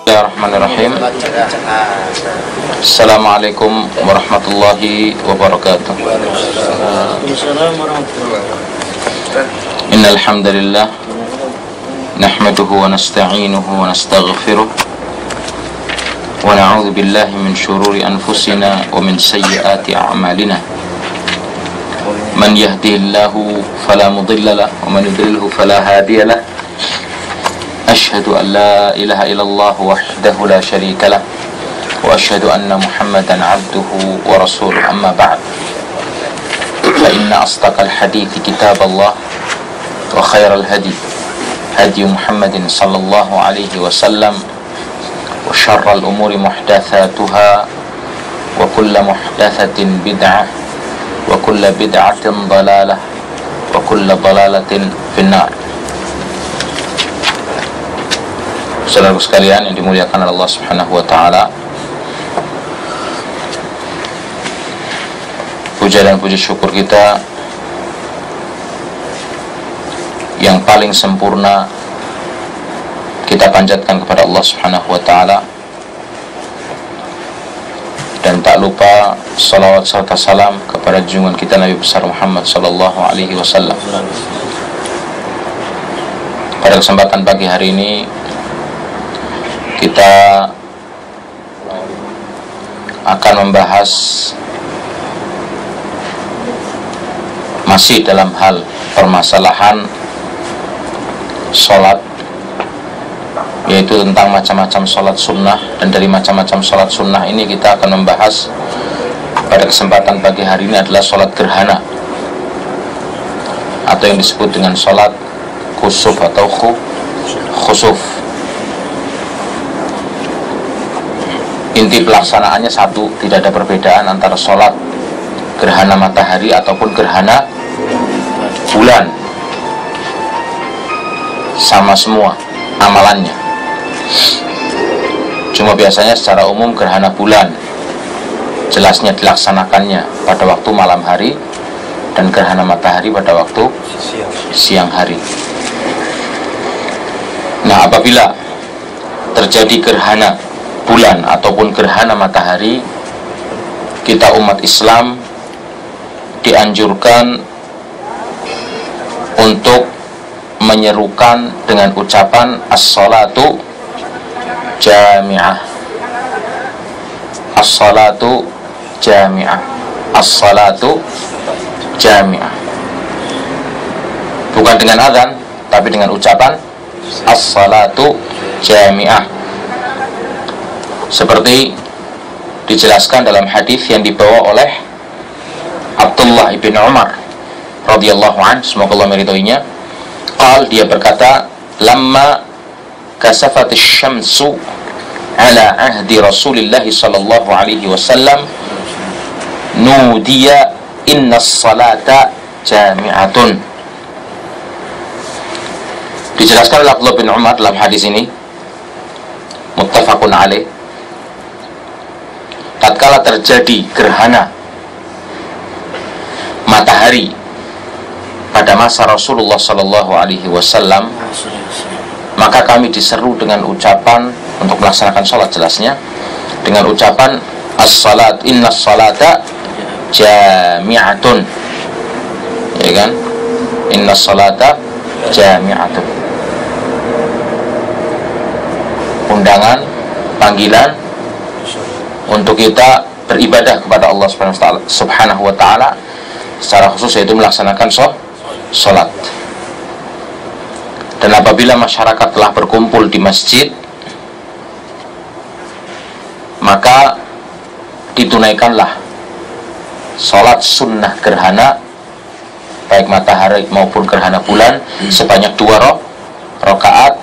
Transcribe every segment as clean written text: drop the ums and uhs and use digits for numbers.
Bismillahirrahmanirrahim. Assalamualaikum warahmatullahi wabarakatuh. Innal hamdalillah nahmaduhu wa nasta'inuhu wa nastaghfiruh wa na'udzu billahi min shururi anfusina wa min sayyiati a'malina. Man yahdihillahu fala mudilla lahu wa man yudlilhu fala hadiya lahu. أشهد أن لا إله إلا الله وحده لا شريك له وأشهد أن محمدا عبده ورسوله أما بعد فإن أصدق الحديث كتاب الله وخير الهدي هدي محمد صلى الله عليه وسلم وشر الأمور محدثاتها وكل محدثة بدعة وكل بدعة ضلالة وكل ضلالة في النار. Saudara sekalian yang dimuliakan oleh Allah Subhanahu wa taala, puja dan puji syukur kita yang paling sempurna kita panjatkan kepada Allah Subhanahu wa taala, dan tak lupa salawat serta salam kepada junjungan kita Nabi besar Muhammad sallallahu alaihi wasallam. Pada kesempatan pagi hari ini kita akan membahas masih dalam hal permasalahan sholat, yaitu tentang macam-macam sholat sunnah. Dan dari macam-macam sholat sunnah ini kita akan membahas pada kesempatan pagi hari ini adalah sholat gerhana, atau yang disebut dengan sholat khusuf atau khusuf. Inti pelaksanaannya satu, tidak ada perbedaan antara sholat gerhana matahari ataupun gerhana bulan, sama semua amalannya. Cuma biasanya secara umum gerhana bulan jelasnya dilaksanakannya pada waktu malam hari, dan gerhana matahari pada waktu siang hari. Nah, apabila terjadi gerhana bulan ataupun gerhana matahari, kita umat Islam dianjurkan untuk menyerukan dengan ucapan as-salatu jami'ah, as-salatu jami'ah, as-salatu jami'ah. Bukan dengan azan, tapi dengan ucapan as-salatu jami'ah, seperti dijelaskan dalam hadis yang dibawa oleh Abdullah ibn Umar radhiyallahu anhu, semoga Allah meridhoinya. Dia berkata, lamma kasafatis syamsu ala ahdi Rasulillah sallallahu alaihi wasallam nudiya innas salata jami'atun. Dijelaskan oleh Abdullah bin Umar dalam hadis ini, muttafaqun alaih, tatkala terjadi gerhana matahari pada masa Rasulullah sallallahu alaihi wasallam, maka kami diseru dengan ucapan untuk melaksanakan sholat, jelasnya dengan ucapan as-salat, innas salata jami'atun, ya kan, innas salata jami'atun. Undangan, panggilan untuk kita beribadah kepada Allah Subhanahu wa ta'ala secara khusus, yaitu melaksanakan sholat. Dan apabila masyarakat telah berkumpul di masjid, maka ditunaikanlah sholat sunnah gerhana, baik matahari maupun gerhana bulan, sebanyak 2 rakaat,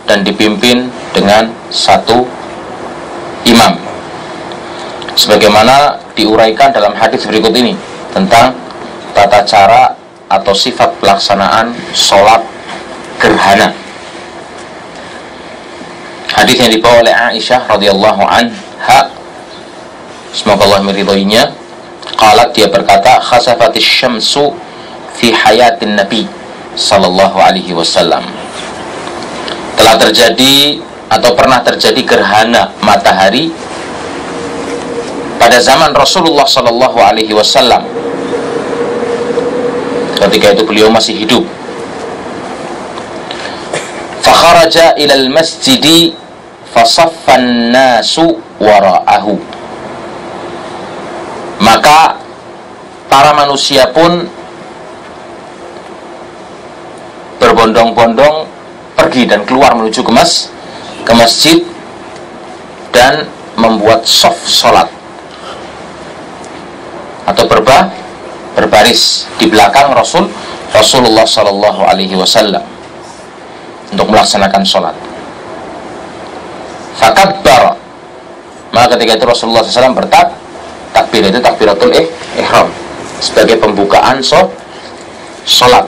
dan dipimpin dengan 1 imam, sebagaimana diuraikan dalam hadis berikut ini tentang tata cara atau sifat pelaksanaan sholat gerhana. Hadis yang dibawa oleh Aisyah radhiyallahu anha, semoga Allah meridhoinya. Qalat, dia berkata, khasafatis syamsu fi hayatin Nabi sallallahu alaihi wasallam. Telah terjadi atau pernah terjadi gerhana matahari pada zaman Rasulullah Sallallahu Alaihi Wasallam. Ketika itu beliau masih hidup. Fakharaja ilal masjidi fasaffan nasu wara'ahu. Maka para manusia pun berbondong-bondong pergi dan keluar menuju ke masjid dan membuat shaf salat atau berbaris di belakang Rasulullah Sallallahu Alaihi Wasallam untuk melaksanakan sholat. Fakabbar, maka ketika itu Rasulullah SAW bertakbir, itu takbiratul ihram sebagai pembukaan sholat.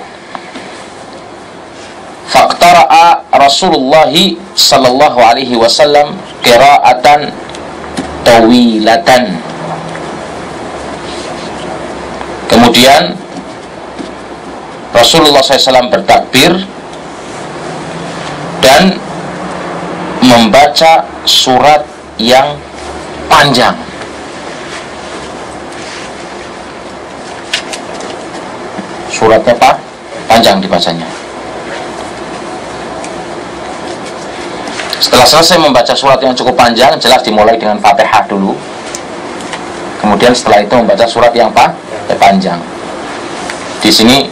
Faqtara'a Rasulullah Sallallahu Alaihi Wasallam qira'atan tawilatan. Kemudian Rasulullah SAW bertakbir dan membaca surat yang panjang. Suratnya panjang dibacanya. Setelah selesai membaca surat yang cukup panjang, jelas dimulai dengan Fatihah dulu. Kemudian setelah itu membaca surat yang panjang. Di sini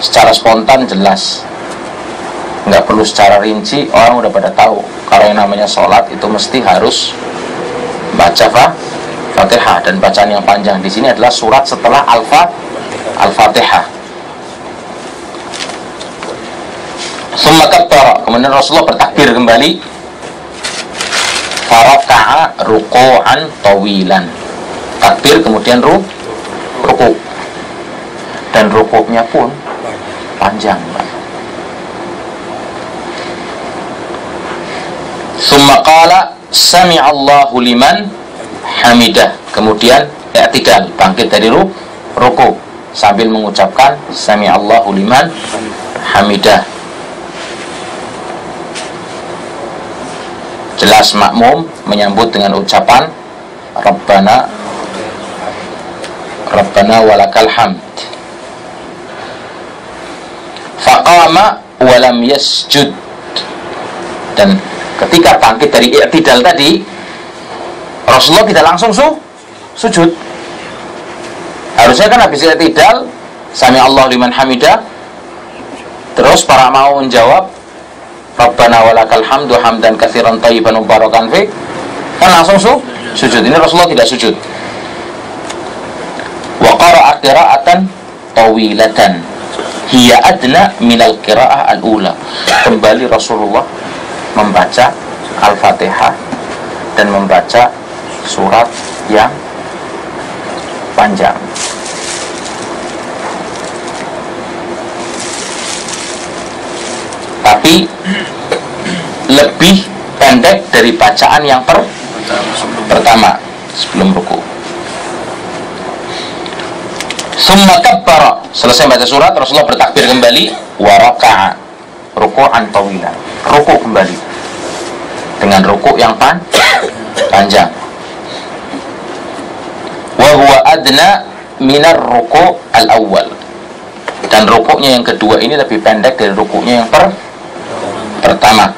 secara spontan jelas, nggak perlu secara rinci, orang udah pada tahu kalau yang namanya sholat itu mesti harus baca Fatihah, dan bacaan yang panjang di sini adalah surat setelah Al-Fatihah. Summa kabbara, kemudian Rasulullah bertakbir kembali. Faraka'a ruku'an tawilan, takbir kemudian ruku, dan rukuknya pun panjang. Summa qala sami'allahu liman hamidah, kemudian i'tidal, bangkit dari ruku sambil mengucapkan sami'allahu liman hamidah. Jelas makmum menyambut dengan ucapan Rabbana walakal hamd. Faqama walam yasjud, dan ketika bangkit dari i'tidal tadi, Rasulullah tidak langsung sujud. Harusnya kan habis i'tidal sami Allah liman hamidah, terus para mau menjawab Rabbana walakal hamdu hamdan katsiran thayyiban mubarakan fi, kan langsung sujud. Ini Rasulullah tidak sujud. Wa qara'a qira'atan tawilatan hiya adna minal qira'ah al-ula. Kembali Rasulullah membaca Al-Fatihah dan membaca surat yang panjang. Tapi lebih pendek dari bacaan yang pertama sebelum ruku. Summa kabbara, selesai baca surat Rasulullah bertakbir kembali. Wa raka'a ruku'an tawilan, ruku kembali dengan ruku yang panjang. Wa huwa adna minar ruku' al-awwal, dan rukuknya yang kedua ini lebih pendek dari rukuknya yang pertama.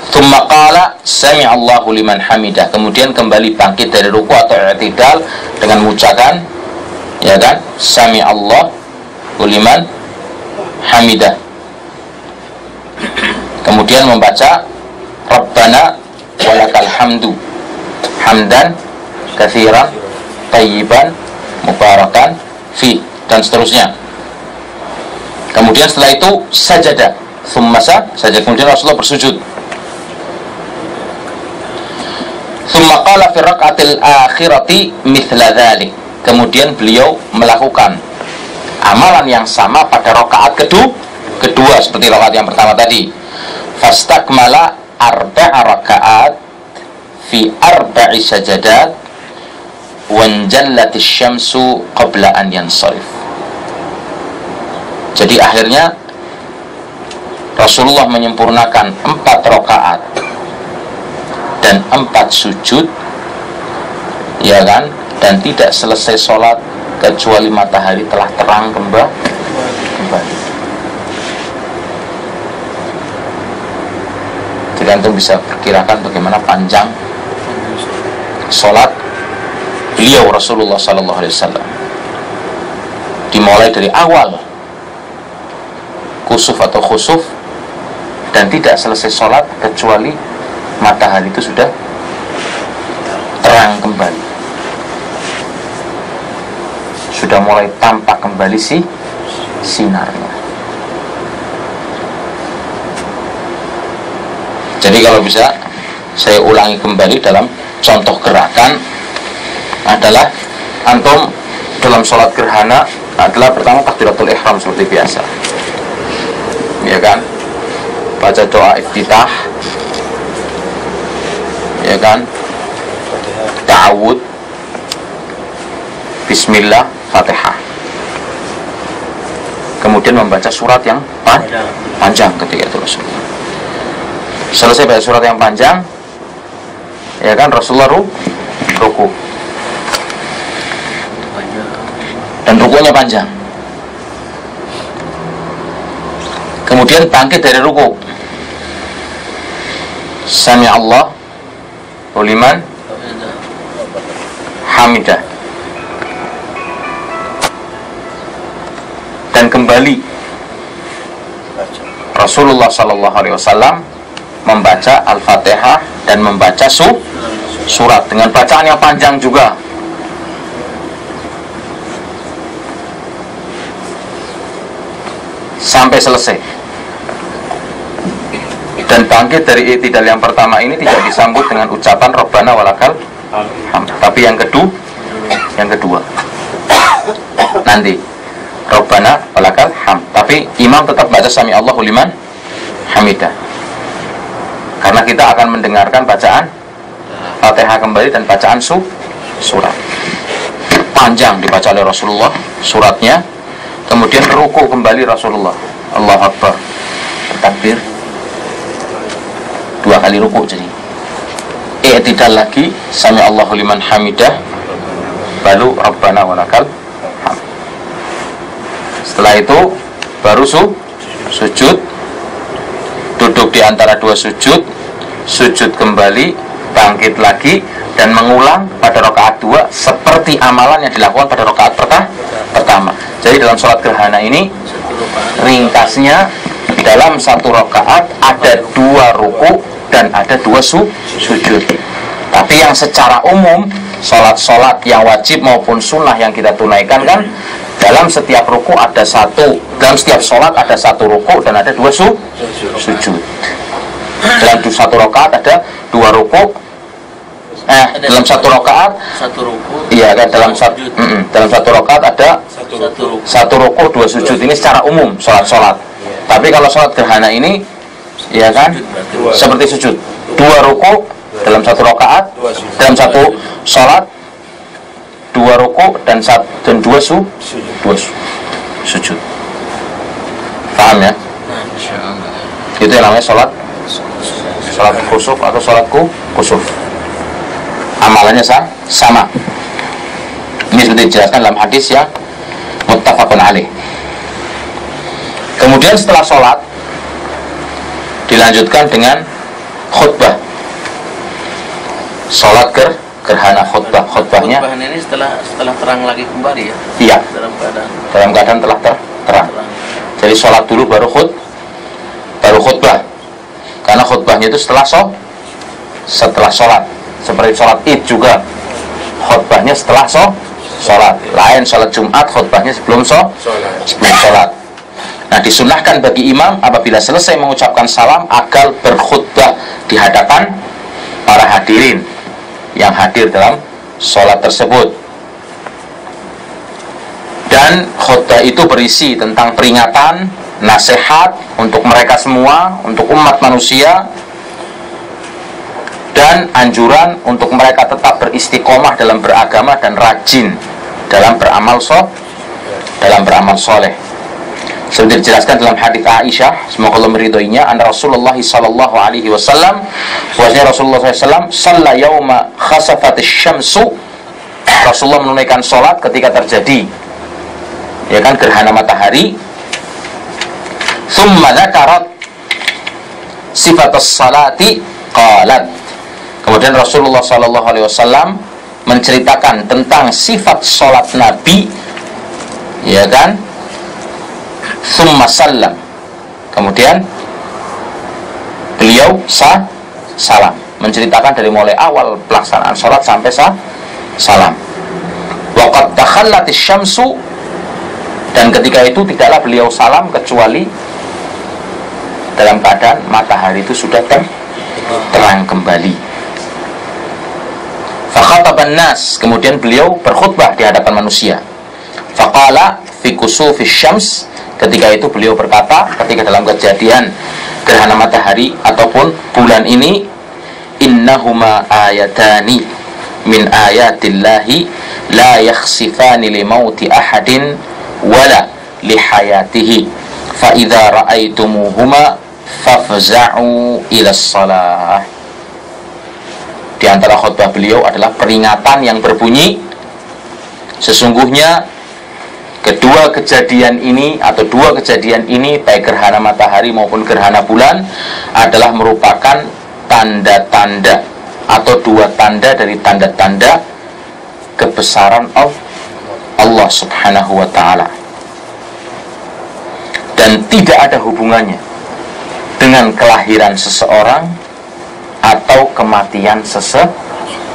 Tsumma qala sami'allahu liman hamidah, kemudian kembali bangkit dari ruku atau i'tidal dengan mengucapkan, ya kan, sami'allahu liman hamidah. Kemudian membaca Rabbana walakal hamdu hamdan katsiran thayyiban mubarakan fi, dan seterusnya. Kemudian setelah itu sajadah, tsumma sajada, kemudian Rasulullah bersujud. Tsumma qala fi rak'atil akhirati mithla dzalik, kemudian beliau melakukan amalan yang sama pada rakaat kedua seperti rakaat yang pertama tadi. Fastakmala arba'a raka'at fi arba'i sajadat wanjallatis syamsu qabla an yansarif. Jadi akhirnya Rasulullah menyempurnakan 4 rakaat dan 4 sujud, ya kan, dan tidak selesai sholat kecuali matahari telah terang kembali. Jadi antum bisa perkirakan bagaimana panjang sholat beliau Rasulullah Sallallahu Alaihi Wasallam, dimulai dari awal kusuf atau khusuf dan tidak selesai sholat kecuali matahari itu sudah terang kembali, sudah mulai tampak kembali sinarnya. Jadi kalau bisa saya ulangi kembali dalam contoh gerakan adalah antum dalam sholat gerhana adalah pertama takbiratul ihram seperti biasa, ya kan, baca doa iftitah, ya kan, ta'awud, bismillah, fatihah, kemudian membaca surat yang panjang ketika itu Rasulullah. Selesai baca surat yang panjang, ya kan, Rasulullah ruku dan rukunya panjang. Kemudian bangkit dari ruku, Sami Allah liman hamidah, dan kembali Rasulullah Sallallahu Alaihi Wasallam membaca Al-Fatihah dan membaca surat dengan bacaan yang panjang juga. Sampai selesai. Dan bangkit dari i'tidal yang pertama ini tidak disambut dengan ucapan Rabbana walakal hamd, tapi yang kedua nanti Rabbana walakal hamd, tapi imam tetap baca Sami Allahu liman hamidah, karena kita akan mendengarkan bacaan Fatihah kembali dan bacaan surat panjang dibaca oleh Rasulullah suratnya. Kemudian ruku kembali Rasulullah, Allahu Akbar, takbir, 2 kali ruku, jadi i'tidal lagi, Sami Allahu liman hamidah, baru Rabbana walakal hamd. Setelah itu baru sujud, duduk di antara 2 sujud kembali, bangkit lagi dan mengulang pada rakaat 2 seperti amalan yang dilakukan pada rakaat pertama. Jadi dalam sholat gerhana ini ringkasnya, dalam 1 rakaat ada 2 ruku dan ada 2 sujud. Tapi yang secara umum sholat yang wajib maupun sunnah yang kita tunaikan kan, dalam setiap ruku ada 1, dalam setiap sholat ada 1 ruku dan ada 2 sujud. Dalam 1 rakaat ada 2 ruku. Dalam 1 rakaat 1 ruku. Iya kan, dalam 1 rakaat ada 1 ruku 2 sujud. Ini secara umum sholat. Tapi kalau sholat gerhana ini, ya kan, seperti sujud, 2 ruku dalam 1 rakaat, dalam 1 sholat 2 ruku dan 2 sujud. Paham ya? Itu yang namanya sholat khusuf atau sholat kusuf. Amalannya sama. Ini sudah dijelaskan dalam hadis yang muttafaqun alaih. Kemudian setelah sholat dilanjutkan dengan khutbah. Sholat gerhana khutbahnya. Khutbah ini setelah terang lagi kembali ya. Iya. Dalam keadaan telah terang. Jadi sholat dulu baru khutbah. Karena khutbahnya itu setelah sholat. Seperti sholat id juga khutbahnya setelah sholat. Lain sholat Jumat khutbahnya sebelum sholat. Nah, disunahkan bagi imam apabila selesai mengucapkan salam agar berkhutbah di hadapan para hadirin yang hadir dalam sholat tersebut. Dan khutbah itu berisi tentang peringatan, nasihat untuk mereka semua, untuk umat manusia, dan anjuran untuk mereka tetap beristiqomah dalam beragama dan rajin dalam beramal soleh. Seperti dijelaskan dalam hadis Aisyah, semoga Allah meridhoinya, an Rasulullah sallallahu alaihi wasallam, bahwasanya Rasulullah SAW shalla yauma khasafatis syamsu, Rasulullah menunaikan sholat ketika terjadi ya kan gerhana matahari. Tsumma dzakarat sifatus salati qalat, kemudian Rasulullah sallallahu alaihi wasallam menceritakan tentang sifat sholat Nabi, ya kan. Tsumma sallam, kemudian beliau salam, menceritakan dari mulai awal pelaksanaan sholat sampai salam. Wa qad takhallatis syamsu, dan ketika itu tidaklah beliau salam kecuali dalam keadaan matahari itu sudah terang kembali. Fa khataban nas, kemudian beliau berkhutbah di hadapan manusia. Faqala fi kusufis syams, ketika itu beliau berkata ketika dalam kejadian gerhana matahari ataupun bulan ini, innahuma ayatani min ayatillahi la yakhsifani li mauti ahadin wala li hayatihi fa idza ra'aitumuhuma fafza'u ila shalah. Di antara khutbah beliau adalah peringatan yang berbunyi, sesungguhnya kedua kejadian ini atau dua kejadian ini, baik gerhana matahari maupun gerhana bulan, adalah merupakan tanda-tanda atau dua tanda dari tanda-tanda kebesaran Allah Subhanahu wa ta'ala, dan tidak ada hubungannya dengan kelahiran seseorang atau kematian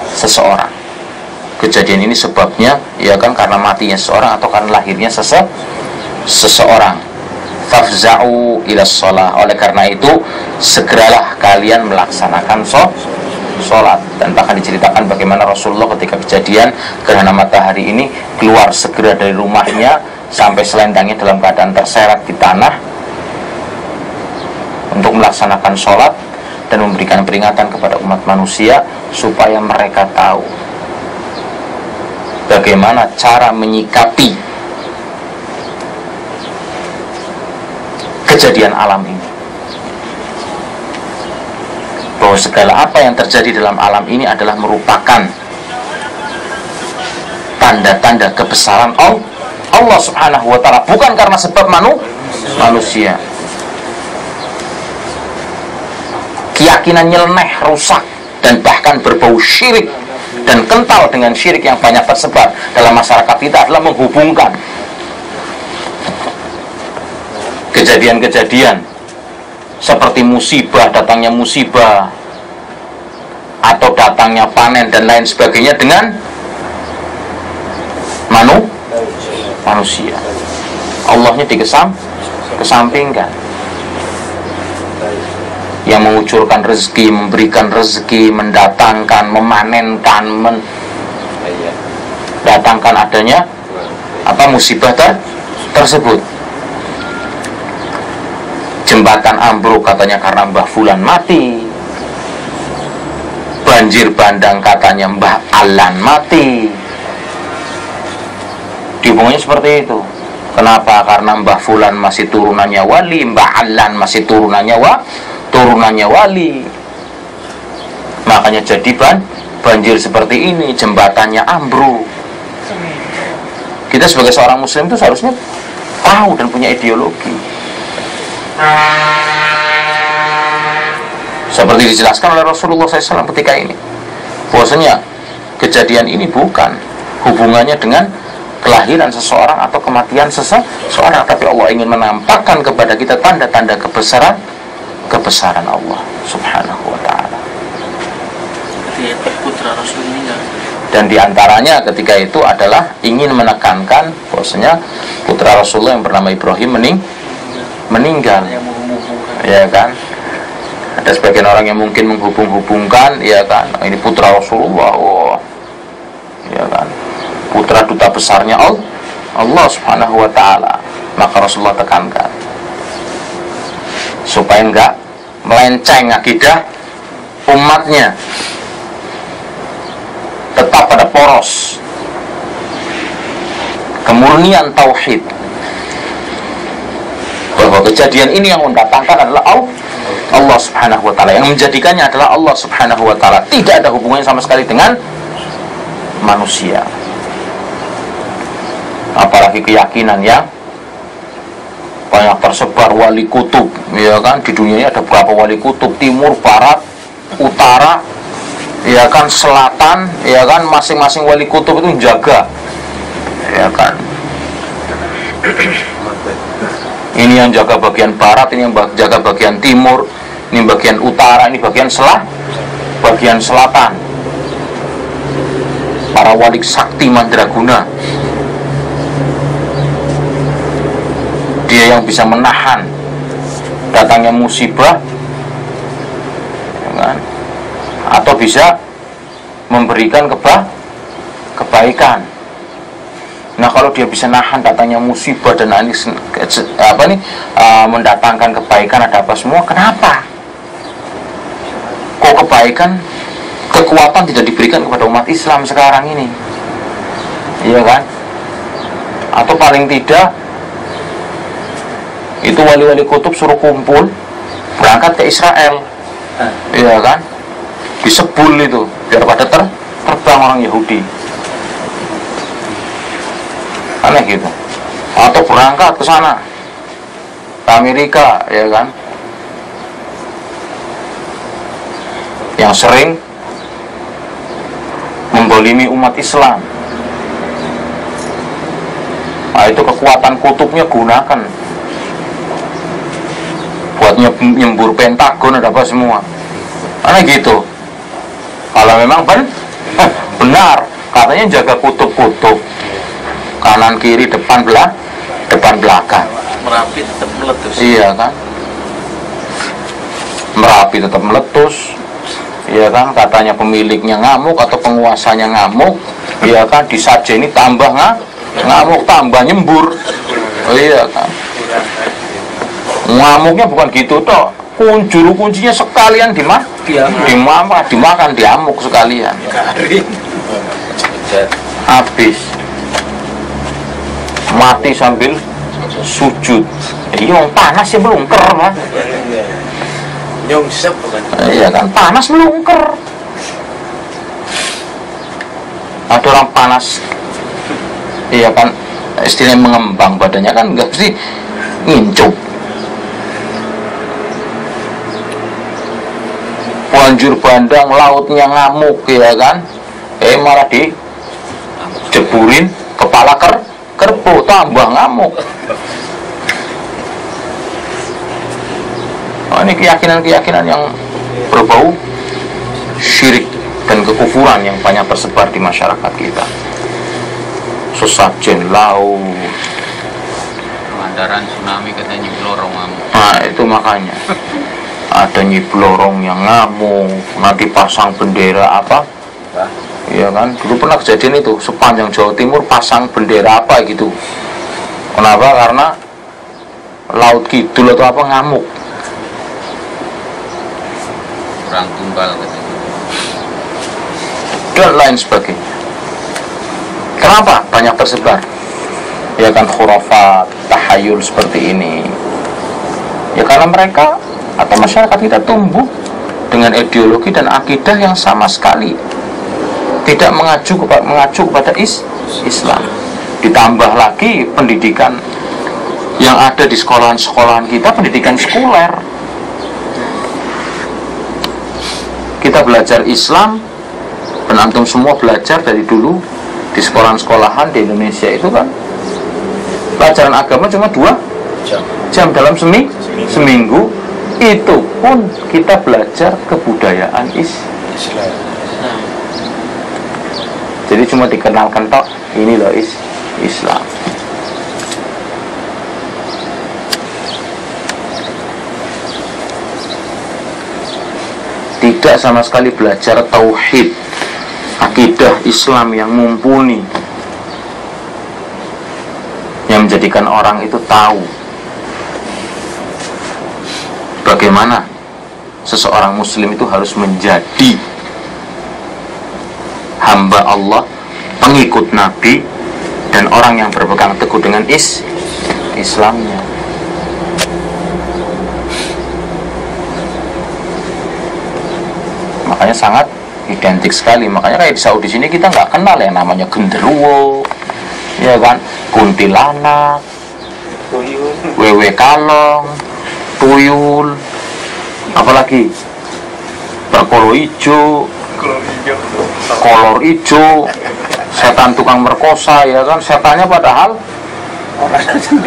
seseorang. Kejadian ini sebabnya ya kan karena matinya seseorang atau karena lahirnya seseorang. Fafza'u ila shalah, oleh karena itu segeralah kalian melaksanakan sholat. Dan bahkan diceritakan bagaimana Rasulullah ketika kejadian gerhana matahari ini keluar segera dari rumahnya sampai selendangnya dalam keadaan terseret di tanah untuk melaksanakan sholat dan memberikan peringatan kepada umat manusia supaya mereka tahu bagaimana cara menyikapi kejadian alam ini, bahwa segala apa yang terjadi dalam alam ini adalah merupakan tanda-tanda kebesaran Allah Subhanahu wa ta'ala, bukan karena sebab manusia. Keyakinan nyeleneh, rusak, dan bahkan berbau syirik dan kental dengan syirik yang banyak tersebar dalam masyarakat kita adalah menghubungkan kejadian-kejadian seperti musibah, datangnya musibah atau datangnya panen dan lain sebagainya dengan manusia. Allahnya dikesampingkan. Yang mengucurkan rezeki, memberikan rezeki, mendatangkan, memanenkan, mendatangkan adanya musibah tersebut. Jembatan ambruk katanya karena Mbah Fulan mati, banjir bandang katanya Mbah Alan mati. Dihubungnya seperti itu. Kenapa? Karena Mbah Fulan masih turunannya wali, Mbah Alan masih turunannya wali, makanya jadi banjir seperti ini, jembatannya ambruk. Kita sebagai seorang muslim itu seharusnya tahu dan punya ideologi, seperti dijelaskan oleh Rasulullah SAW ketika ini, bahwasanya kejadian ini bukan hubungannya dengan kelahiran seseorang atau kematian seseorang, tapi Allah ingin menampakkan kepada kita tanda-tanda kebesaran Allah Subhanahu wa ta'ala. Putra Rasul meninggal. Dan diantaranya ketika itu adalah ingin menekankan bahwasanya putra Rasulullah yang bernama Ibrahim meninggal. Ya kan? Ada sebagian orang yang mungkin menghubung-hubungkan, ya kan? Ini putra Rasulullah, ya kan? Putra duta besarnya Allah Subhanahu wa ta'ala. Maka Rasulullah tekankan supaya enggak melenceng akidah umatnya, tetap pada poros kemurnian tauhid, bahwa kejadian ini yang mendatangkan adalah Allah Subhanahu wa ta'ala, yang menjadikannya adalah Allah Subhanahu wa ta'ala, tidak ada hubungannya sama sekali dengan manusia. Apalagi keyakinan yang banyak tersebar wali kutub, ya kan, di dunia ini ada berapa wali kutub, timur, barat, utara, ya kan, selatan, ya kan, masing-masing wali kutub itu menjaga, ya kan. Ini yang jaga bagian barat, ini yang jaga bagian timur, ini bagian utara, ini bagian bagian selatan. Para wali sakti mandraguna, dia yang bisa menahan datangnya musibah, ya kan? Atau bisa memberikan kebaikan. Nah, kalau dia bisa nahan datangnya musibah dan mendatangkan kebaikan, ada apa semua, kenapa kok kekuatan tidak diberikan kepada umat Islam sekarang ini? Iya kan? Atau paling tidak itu wali-wali kutub suruh kumpul berangkat ke Israel, iya kan, disebul itu biar pada terbang orang Yahudi, aneh gitu. Atau berangkat ke sana, ke Amerika, ya kan, yang sering membolimi umat Islam. Nah, itu kekuatan kutubnya gunakan buat nyembur Pentagon, ada apa semua, aneh gitu. Kalau memang benar katanya jaga kutub-kutub kanan kiri depan belakang, Merapi tetap meletus. iya kan, Merapi tetap meletus, iya kan, katanya pemiliknya ngamuk atau penguasanya ngamuk, iya kan, disajeni tambah ngamuk tambah nyembur, oh, iya kan. Ngamuknya bukan gitu toh, juru kuncinya sekalian dimakan diamuk sekalian, habis mati sambil sujud. Iya, panas ya melungker, Mas. Nyungsep bukan? Iya kan, panas melungker. Ada orang panas, iya kan, istilahnya mengembang badannya kan, nggak mesti ngincup. Banjir bandang, lautnya ngamuk, ya kan, malah dijeburin kepala kerbau, tambah ngamuk. Oh, ini keyakinan-keyakinan yang berbau syirik dan kekufuran yang banyak tersebar di masyarakat kita. Sesajen laut, Mandaran tsunami katanya nyiblorong ngamuk. nah itu makanya ada nyiblorong yang ngamuk, nanti pasang bendera apa, iya kan, dulu pernah kejadian itu sepanjang Jawa Timur pasang bendera apa gitu. Kenapa? Karena laut kidul atau apa ngamuk, Perang tumbal katanya. dan lain sebagainya. Kenapa banyak tersebar? Ya kan, khurafat, tahayul seperti ini. Ya karena mereka atau masyarakat kita tumbuh dengan ideologi dan akidah yang sama sekali tidak mengacu kepada Islam. Ditambah lagi pendidikan yang ada di sekolahan-sekolahan kita, pendidikan sekuler. Kita belajar Islam, dan antum semua belajar dari dulu di sekolahan-sekolahan di Indonesia itu kan, pelajaran agama cuma 2 jam dalam seminggu. Itu pun kita belajar kebudayaan Islam. Jadi cuma dikenalkan tok, ini loh Islam. Tidak sama sekali belajar tauhid, akidah Islam yang mumpuni, yang menjadikan orang itu tahu bagaimana seseorang muslim itu harus menjadi hamba Allah, pengikut Nabi, dan orang yang berpegang teguh dengan Islamnya. Makanya sangat identik sekali. Makanya kayak di Saudi sini kita nggak kenal yang namanya genderuwo, ya kan, kuntilanak, wewe kalong, tuyul, apalagi berkolor hijau, kolor hijau, setan tukang merkosa, ya kan, setannya padahal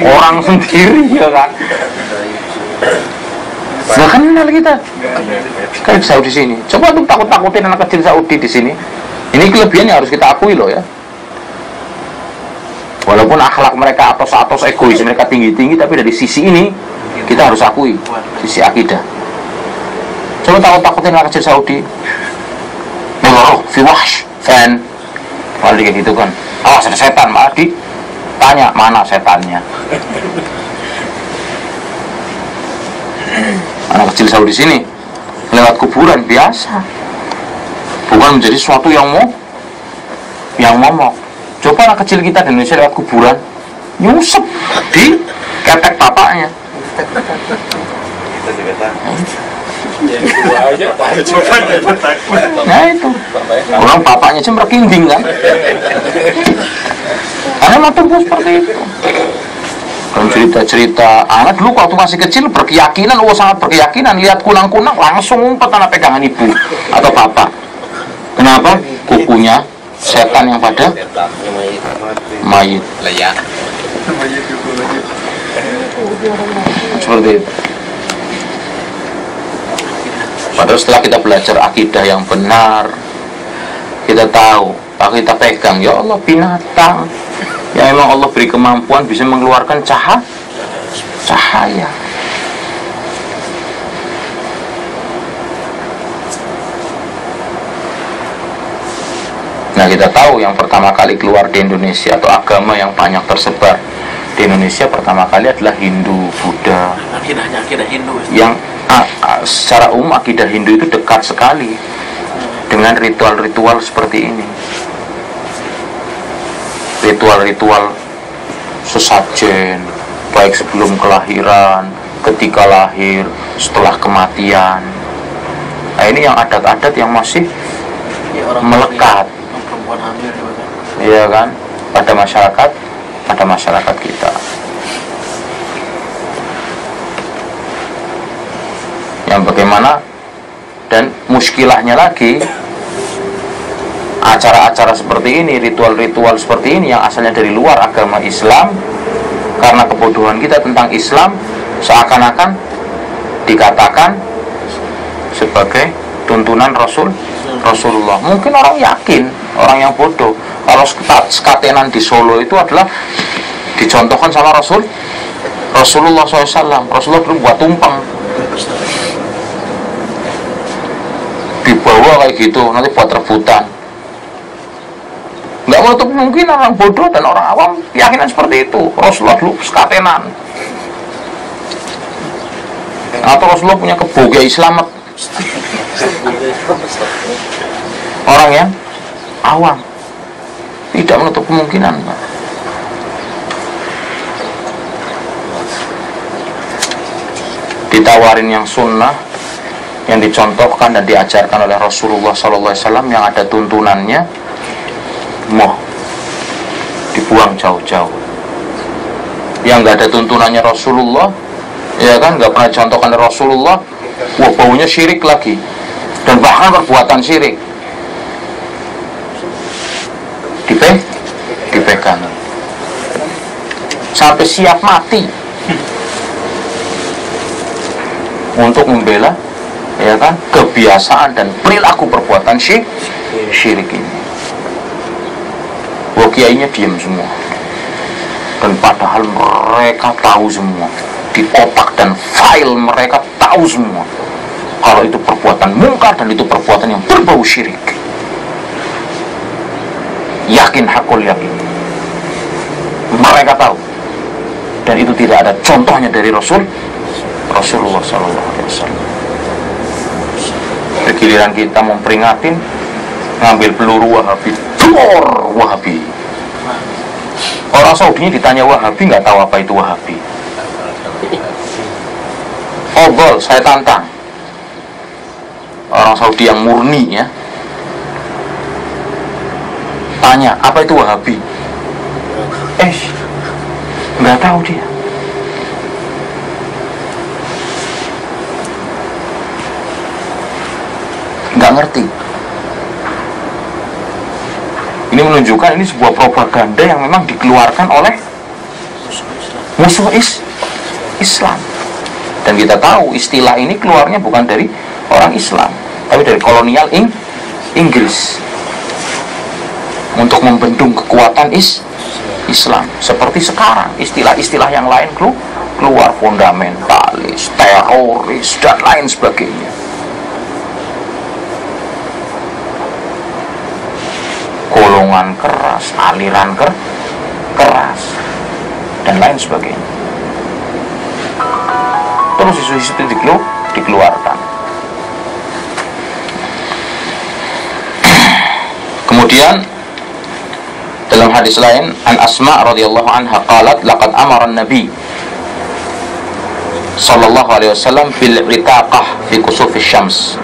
orang sendiri, ya kan. Nggak kenal kita. Kayak di Saudi sini. Coba tuh takut-takutin anak kecil Saudi di sini. Ini kelebihan yang harus kita akui loh ya. Walaupun akhlak mereka atos-atos, egois mereka tinggi-tinggi, tapi dari sisi ini kita harus akui sisi akidah. Coba takut-takutin anak kecil Saudi. Meloroh, fiwash, fan. Kalau kayak gitu kan, awas ada setan, malah ditanya mana setannya. Anak kecil Saudi sini lewat kuburan biasa, bukan menjadi sesuatu yang momok. Coba anak kecil kita di Indonesia lewat kuburan, nyusep di ketek bapaknya. Nah itu orang bapaknya aja merkinding kan, karena memang tumbuh seperti itu. Kalau cerita-cerita anak dulu waktu masih kecil berkeyakinan, sangat berkeyakinan, lihat kunang-kunang langsung ngumpet anak pegangan ibu atau bapak. Kenapa? Kukunya setan yang pada mayit. Seperti itu. Padahal setelah kita belajar akidah yang benar, kita tahu, kita pegang, ya Allah binatang yang memang Allah beri kemampuan bisa mengeluarkan cahaya. Nah kita tahu yang pertama kali keluar di Indonesia atau agama yang banyak tersebar di Indonesia pertama kali adalah Hindu, Buddha. Akidah Hindu. Yang secara umum akidah Hindu itu dekat sekali dengan ritual-ritual seperti ini. Ritual-ritual sesajen, baik sebelum kelahiran, ketika lahir, setelah kematian. Nah ini yang adat-adat yang masih melekat, iya kan, pada masyarakat kita. Yang bagaimana dan muskilahnya lagi, acara-acara seperti ini, ritual-ritual seperti ini yang asalnya dari luar agama Islam, karena kebodohan kita tentang Islam, seakan-akan dikatakan sebagai tuntunan Rasulullah. Mungkin orang yakin, orang yang bodoh, kalau sekatenan di Solo itu adalah dicontohkan sama Rasulullah SAW. Rasulullah belum buat tumpeng, dibawa kayak gitu, nanti buat rebutan. Nggak menutup mungkin orang bodoh dan orang awam keyakinan seperti itu. Rasulullah dulu sekatenan, atau Rasulullah punya keboga Islamet. Orang yang awam tidak menutup kemungkinan. Ditawarin yang sunnah, yang dicontohkan dan diajarkan oleh Rasulullah SAW, yang ada tuntunannya, mau dibuang jauh-jauh. Yang nggak ada tuntunannya Rasulullah, ya kan, nggak pernah contohkan Rasulullah, wah baunya syirik lagi, dan bahkan perbuatan syirik dipegang sampai siap mati untuk membela, ya kan, kebiasaan dan perilaku perbuatan syirik ini. Wah kiainya diam semua, dan padahal mereka tahu semua, di otak dan file mereka tahu semua kalau itu perbuatan mungkar dan itu perbuatan yang berbau syirik. Yakin, hakul yakin, mereka tahu, dan itu tidak ada contohnya dari Rasulullah SAW. Giliran kita memperingatin, ngambil peluru Wahabi, dor Wahabi. Orang Saudinya ditanya Wahabi nggak tahu apa itu Wahabi. Obol, saya tantang. orang Saudi yang murni ya, tanya apa itu Wahabi, nggak tahu dia. Nggak ngerti. Ini menunjukkan ini sebuah propaganda yang memang dikeluarkan oleh musuh Islam. Dan kita tahu istilah ini keluarnya bukan dari orang Islam, tapi dari kolonial Inggris untuk membendung kekuatan Islam. Seperti sekarang istilah-istilah yang lain keluar, fundamentalis, teroris, dan lain sebagainya. Golongan keras, aliran keras, dan lain sebagainya. Terus isu-isu itu dikeluarkan. Kemudian dalam hadis lain, an Asma radhiyallahu anha qalat laqad amara an-nabi sallallahu alaihi wasallam bil itaqah fi kusufis syams.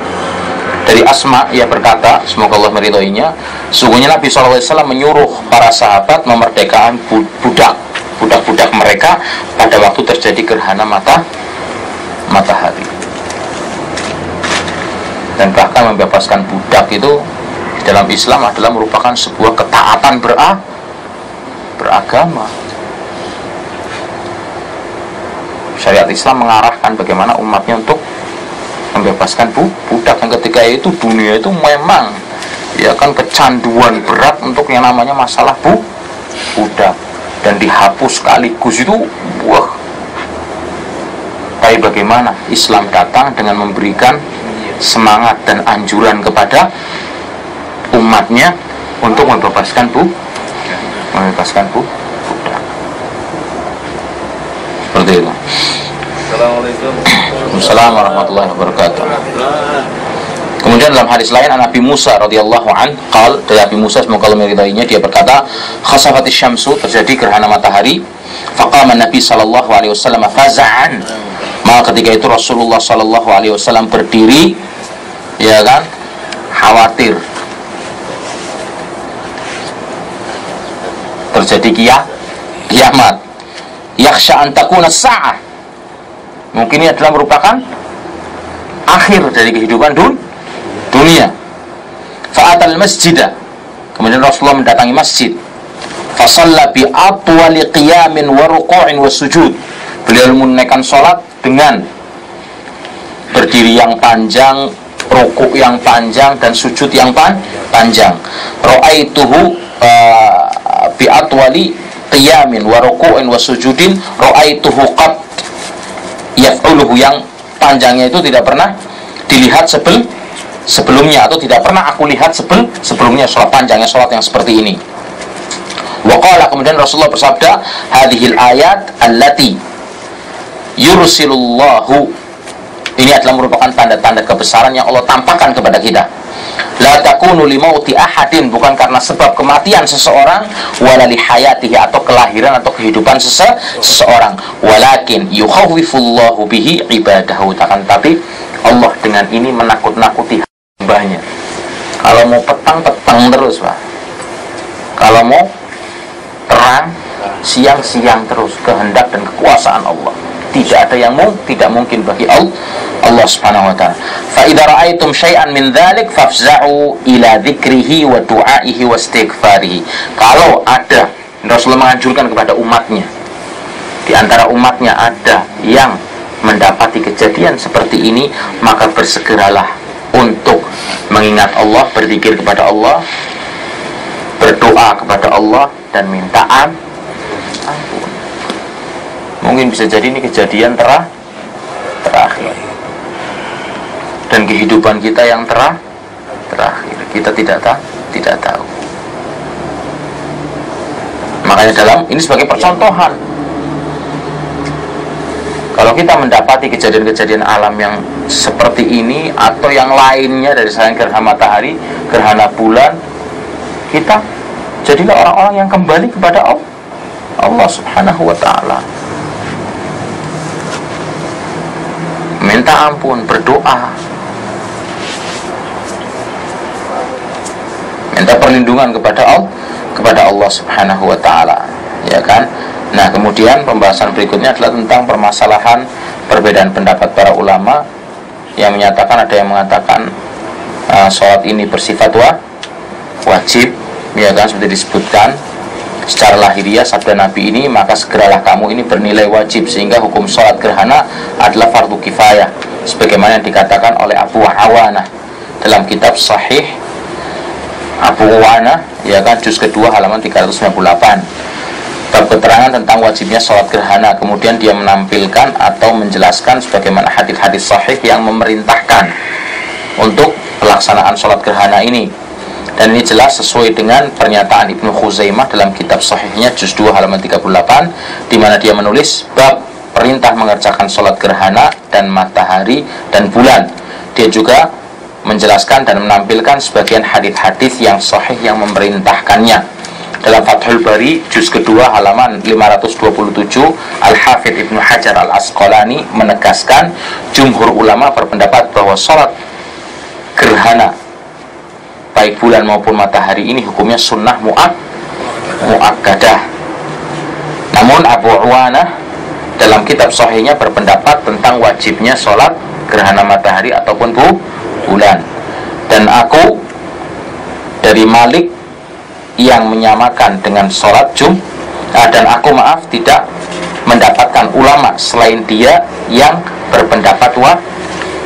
Dari Asma, ia berkata, semoga Allah meridhoinya, sungguhnya Nabi SAW menyuruh para sahabat memerdekakan budak-budak mereka pada waktu terjadi gerhana matahari. Dan bahkan membebaskan budak itu di dalam Islam adalah merupakan sebuah ketaatan beragama. Syariat Islam mengarahkan bagaimana umatnya untuk membebaskan budak, yang ketika itu dunia itu memang ya kan kecanduan berat untuk yang namanya masalah budak, dan dihapus sekaligus itu tapi bagaimana Islam datang dengan memberikan semangat dan anjuran kepada umatnya untuk membebaskan budak seperti itu. Assalamualaikum warahmatullahi wabarakatuh. Kemudian dalam hadis lain Nabi Musa radhiyallahu an qal, dari Nabi Musa semoga Allah meridainya, dia berkata, khasafatis syamsu, terjadi gerhana matahari, faqama Nabi sallallahu alaihi wasallam faza'an, maka ketika itu Rasulullah sallallahu alaihi wasallam berdiri, ya kan, khawatir terjadi kiamat, yakhsha an takuna sa'ah, mungkin ini adalah merupakan akhir dari kehidupan dunia. Fa'atal masjidah, kemudian Rasulullah mendatangi masjid, fasalla bi atwali qiyamin wa ruku'in wa sujud, beliau menunaikan sholat dengan berdiri yang panjang, rukuk yang panjang, dan sujud yang panjang. Ra'aituhu bi atwali qiyamin wa ruku'in wa sujudin ra'aituhu qad yaf'uluhu, yang panjangnya itu tidak pernah dilihat sebelumnya, atau tidak pernah aku lihat sebelumnya sholat panjangnya sholat yang seperti ini. Wa qala, kemudian Rasulullah bersabda, hadhil ayat allati yursilullahu, ini adalah merupakan tanda-tanda kebesaran yang Allah tampakkan kepada kita. La takunu limauti ahadin, bukan karena sebab kematian seseorang, wala li hayatihi, atau kelahiran atau kehidupan seseorang, walakin yukhawwifullahu bihi ibadahu, tapi Allah dengan ini menakut-nakuti hambanya. Kalau mau petang terus, Pak. Kalau mau terang, siang terus, kehendak dan kekuasaan Allah. Tidak ada yang tidak mungkin bagi Allah Subhanahu wa taala. Fa idza ra'aitum syai'an min dzalik fafza'u ila dzikrihi wa du'aihi wa istighfarihi. Kalau ada, Rasulullah menganjurkan kepada umatnya, di antara umatnya ada yang mendapati kejadian seperti ini, maka bersegeralah untuk mengingat Allah, berzikir kepada Allah, berdoa kepada Allah, dan minta ampun. Mungkin bisa jadi ini kejadian terakhir, dan kehidupan kita yang terakhir. Kita tidak tahu. Makanya ini sebagai percontohan. Kalau kita mendapati kejadian-kejadian alam yang seperti ini, atau yang lainnya dari selain gerhana matahari, gerhana bulan, kita jadilah orang-orang yang kembali kepada Allah Subhanahu wa ta'ala, minta ampun, berdoa, minta perlindungan kepada Allah Subhanahu wa taala, ya kan? Nah, kemudian pembahasan berikutnya adalah tentang permasalahan perbedaan pendapat para ulama yang menyatakan, ada yang mengatakan sholat ini bersifat wajib, ya kan, seperti disebutkan secara lahiriah sabda Nabi ini, maka segeralah kamu ini bernilai wajib, sehingga hukum sholat gerhana adalah fardu kifayah, sebagaimana yang dikatakan oleh Abu Awanah dalam kitab Sahih Abu Awanah, ya kan, juz kedua halaman 398, bab keterangan tentang wajibnya sholat gerhana. Kemudian dia menampilkan atau menjelaskan sebagaimana hadis-hadis sahih yang memerintahkan untuk pelaksanaan sholat gerhana ini. Dan ini jelas sesuai dengan pernyataan Ibnu Khuzaimah dalam kitab sahihnya juz 2 halaman 38, di mana dia menulis bab perintah mengerjakan sholat gerhana dan matahari dan bulan. Dia juga menjelaskan dan menampilkan sebagian hadis-hadis yang sahih yang memerintahkannya. Dalam Fathul Bari juz kedua halaman 527, Al-Hafidh Ibnu Hajar Al-Asqalani menegaskan jumhur ulama berpendapat bahwa sholat gerhana baik bulan maupun matahari ini hukumnya sunnah mu'akkadah. Namun Abu Awanah dalam kitab sahihnya berpendapat tentang wajibnya sholat gerhana matahari ataupun bulan. Dan aku dari Malik yang menyamakan dengan sholat dan aku tidak mendapatkan ulama selain dia yang berpendapat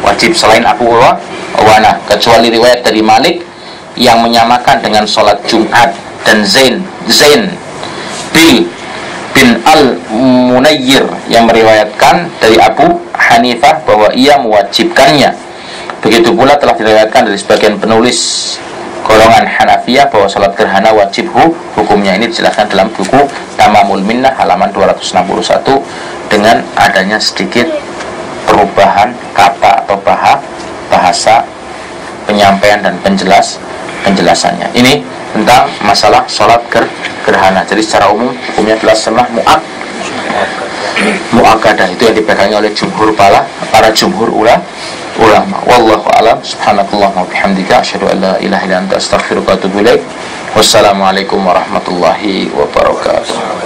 wajib selain Abu Awanah, kecuali riwayat dari Malik yang menyamakan dengan sholat Jumat, dan Zain bin Al-Munayyir yang meriwayatkan dari Abu Hanifah bahwa ia mewajibkannya. Begitu pula telah diriwayatkan dari sebagian penulis golongan Hanafiyah bahwa sholat gerhana wajib hukumnya. Ini dijelaskan dalam buku Tamamul Minnah halaman 261 dengan adanya sedikit perubahan kata atau bahasa penyampaian dan penjelasannya. Ini tentang masalah sholat gerhana. Jadi secara umum hukumnya adalah sunnah mu'akkadah. Itu yang dipegangi oleh para jumhur ulama. Wallahu a'lam. Subhanakallahumma wa bihamdika asyhadu an la ilaha illa anta astaghfiruka wa atubu ilaik. Wassalamualaikum warahmatullahi wabarakatuh.